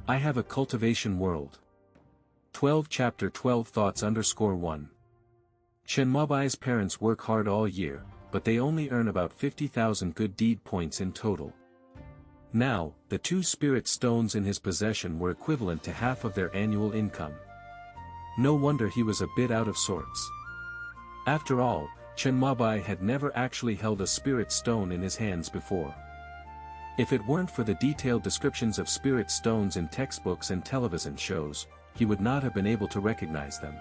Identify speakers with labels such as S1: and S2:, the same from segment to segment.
S1: I have a cultivation world. 12 Chapter 12 Thoughts _1. Chen Mobai's parents work hard all year, but they only earn about 50,000 good deed points in total. Now, the 2 spirit stones in his possession were equivalent to half of their annual income. No wonder he was a bit out of sorts. After all, Chen Mobai had never actually held a spirit stone in his hands before. If it weren't for the detailed descriptions of spirit stones in textbooks and television shows, he would not have been able to recognize them.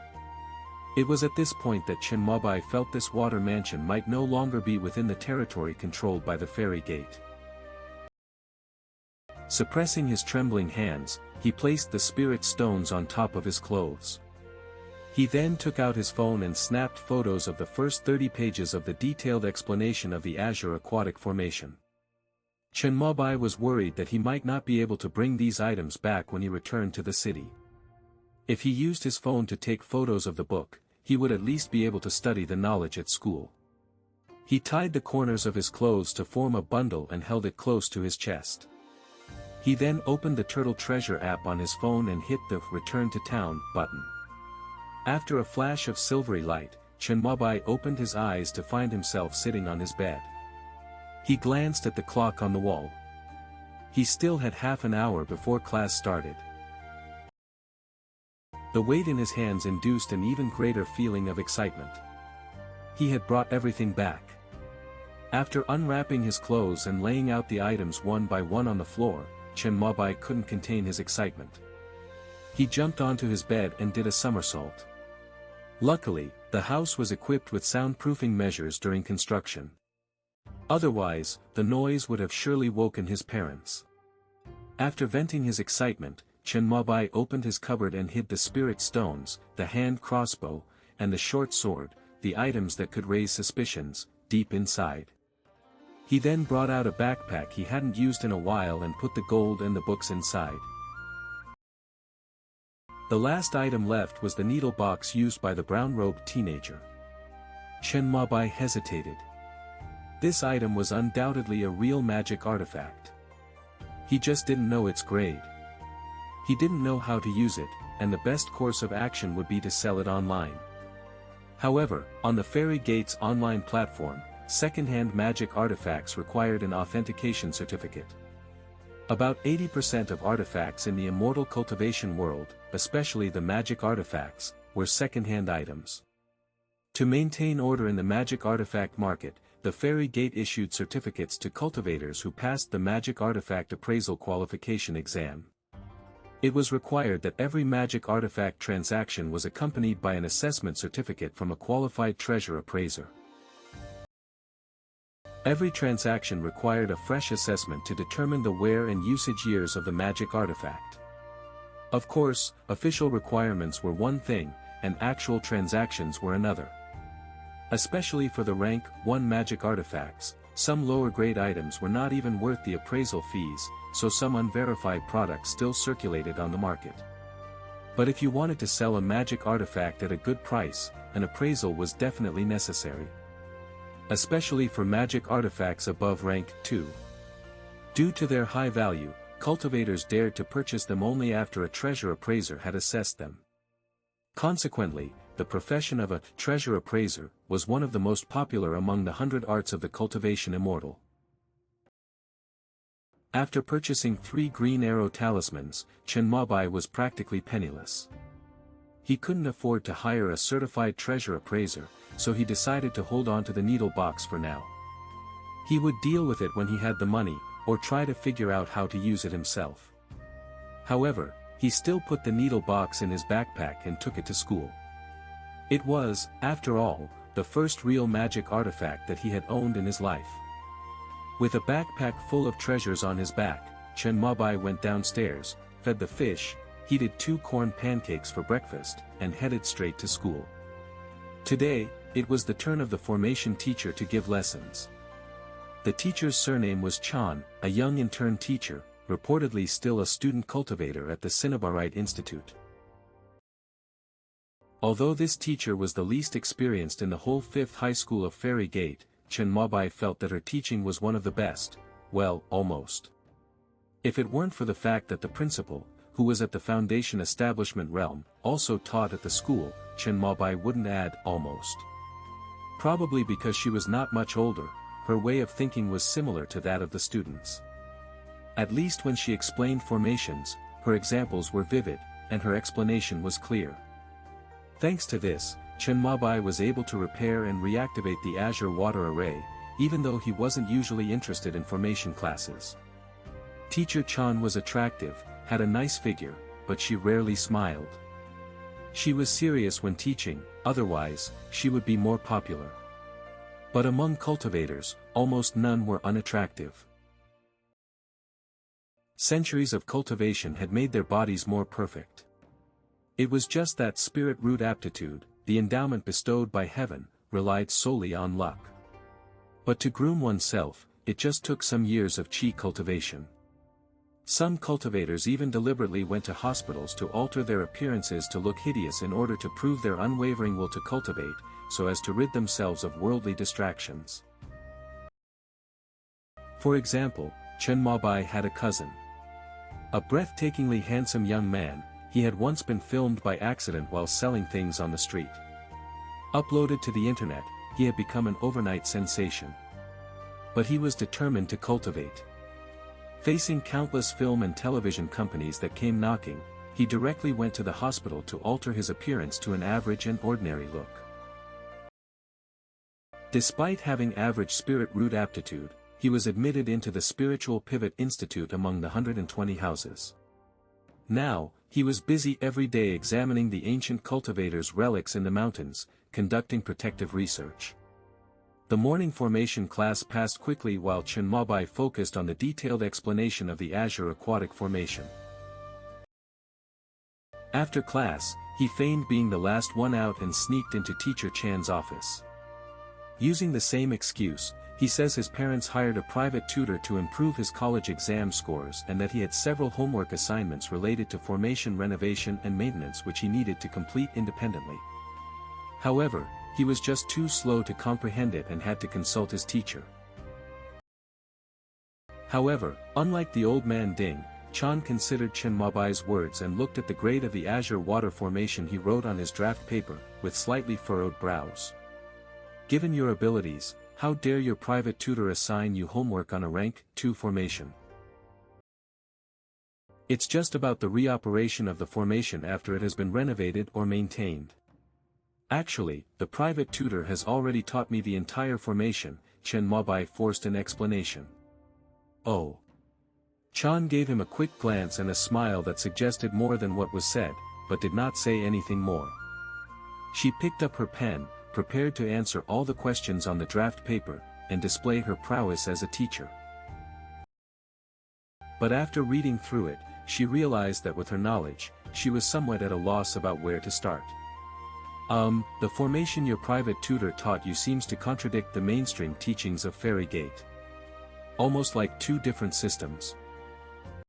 S1: It was at this point that Chen Mobai felt this water mansion might no longer be within the territory controlled by the fairy gate. Suppressing his trembling hands, he placed the spirit stones on top of his clothes. He then took out his phone and snapped photos of the first 30 pages of the detailed explanation of the Azure Aquatic Formation. Chen Mobai was worried that he might not be able to bring these items back when he returned to the city. If he used his phone to take photos of the book, he would at least be able to study the knowledge at school. He tied the corners of his clothes to form a bundle and held it close to his chest. He then opened the Turtle Treasure app on his phone and hit the Return to Town button. After a flash of silvery light, Chen Mobai opened his eyes to find himself sitting on his bed. He glanced at the clock on the wall. He still had half an hour before class started. The weight in his hands induced an even greater feeling of excitement. He had brought everything back. After unwrapping his clothes and laying out the items one by one on the floor, Chen Mobai couldn't contain his excitement. He jumped onto his bed and did a somersault. Luckily, the house was equipped with soundproofing measures during construction. Otherwise, the noise would have surely woken his parents. After venting his excitement, Chen Mobai opened his cupboard and hid the spirit stones, the hand crossbow, and the short sword, the items that could raise suspicions, deep inside. He then brought out a backpack he hadn't used in a while and put the gold and the books inside. The last item left was the needle box used by the brown-robed teenager. Chen Mobai hesitated. This item was undoubtedly a real magic artifact. He just didn't know its grade. He didn't know how to use it, and the best course of action would be to sell it online. However, on the Fairy Gate's online platform, second-hand magic artifacts required an authentication certificate. About 80% of artifacts in the immortal cultivation world, especially the magic artifacts, were second-hand items. To maintain order in the magic artifact market, the Fairy Gate issued certificates to cultivators who passed the magic artifact appraisal qualification exam. It was required that every magic artifact transaction was accompanied by an assessment certificate from a qualified treasure appraiser. Every transaction required a fresh assessment to determine the wear and usage years of the magic artifact. Of course, official requirements were one thing, and actual transactions were another. Especially for the rank 1 magic artifacts, some lower-grade items were not even worth the appraisal fees, so some unverified products still circulated on the market. But if you wanted to sell a magic artifact at a good price, an appraisal was definitely necessary. Especially for magic artifacts above rank 2. Due to their high value, cultivators dared to purchase them only after a treasure appraiser had assessed them. Consequently, the profession of a treasure appraiser was one of the most popular among the 100 arts of the cultivation immortal. After purchasing 3 green arrow talismans, Chen Mobai was practically penniless. He couldn't afford to hire a certified treasure appraiser, so he decided to hold on to the needle box for now. He would deal with it when he had the money, or try to figure out how to use it himself. However, he still put the needle box in his backpack and took it to school. It was, after all, the first real magic artifact that he had owned in his life. With a backpack full of treasures on his back, Chen Mobai went downstairs, fed the fish, heated 2 corn pancakes for breakfast, and headed straight to school. Today, it was the turn of the formation teacher to give lessons. The teacher's surname was Chan, a young intern teacher, reportedly still a student cultivator at the Cinnabarite Institute. Although this teacher was the least experienced in the whole 5th high school of Fairy Gate, Chen Mobai felt that her teaching was one of the best, well, almost. If it weren't for the fact that the principal, who was at the foundation establishment realm, also taught at the school. Chen Mobai wouldn't add almost. Probably because she was not much older, her way of thinking was similar to that of the students. At least when she explained formations, her examples were vivid, and her explanation was clear. Thanks to this, Chen Mobai was able to repair and reactivate the Azure water array, even though he wasn't usually interested in formation classes. Teacher Chan was attractive, had a nice figure, but she rarely smiled. She was serious when teaching, otherwise, she would be more popular. But among cultivators, almost none were unattractive. Centuries of cultivation had made their bodies more perfect. It was just that spirit root aptitude, the endowment bestowed by heaven, relied solely on luck. But to groom oneself, it just took some years of qi cultivation. Some cultivators even deliberately went to hospitals to alter their appearances to look hideous in order to prove their unwavering will to cultivate, so as to rid themselves of worldly distractions. For example, Chen Mobai had a cousin. A breathtakingly handsome young man, he had once been filmed by accident while selling things on the street. Uploaded to the internet, he had become an overnight sensation. But he was determined to cultivate. Facing countless film and television companies that came knocking, he directly went to the hospital to alter his appearance to an average and ordinary look. Despite having average spirit root aptitude, he was admitted into the Spiritual Pivot Institute among the 120 houses. Now, he was busy every day examining the ancient cultivators' relics in the mountains, conducting protective research. The morning formation class passed quickly while Chen Mobai focused on the detailed explanation of the Azure aquatic formation. After class, he feigned being the last one out and sneaked into Teacher Chan's office. Using the same excuse, he says his parents hired a private tutor to improve his college exam scores and that he had several homework assignments related to formation renovation and maintenance which he needed to complete independently. However, he was just too slow to comprehend it and had to consult his teacher. However, unlike the old man Ding, Chan considered Chen Mobai's words and looked at the grade of the Azure water formation he wrote on his draft paper, with slightly furrowed brows. Given your abilities, how dare your private tutor assign you homework on a rank 2 formation? It's just about the reoperation of the formation after it has been renovated or maintained. Actually, the private tutor has already taught me the entire formation, Chen Mobai forced an explanation. Oh. Chan gave him a quick glance and a smile that suggested more than what was said, but did not say anything more. She picked up her pen, prepared to answer all the questions on the draft paper, and display her prowess as a teacher. But after reading through it, she realized that with her knowledge, she was somewhat at a loss about where to start. The formation your private tutor taught you seems to contradict the mainstream teachings of Fairy Gate. Almost like two different systems.